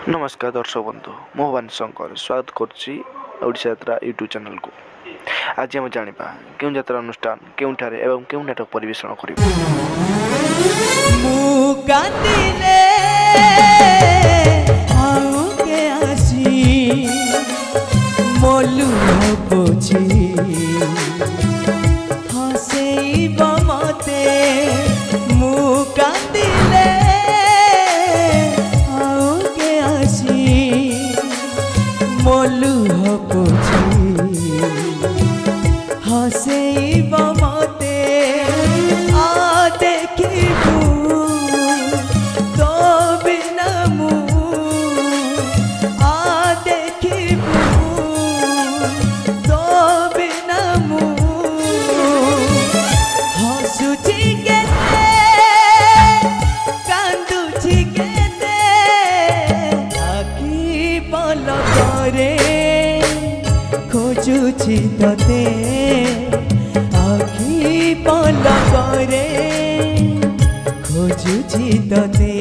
नमस्कार दर्शक बंधु मोहन शंकर स्वागत करुच्ची ओडिशा यात्रा यूट्यूब चैनल को। आज आम जाना क्यों यात्रा अनुष्ठान क्योंठारे एवं क्यों नाटक परिवेषण हसेब मते आ देखिबू तो बिना मु आ देखिबू तो बिना मु हसुची केते कांदुची केते आखि पलकरे खोजुची तते आखि पलकरे खोजुची तते।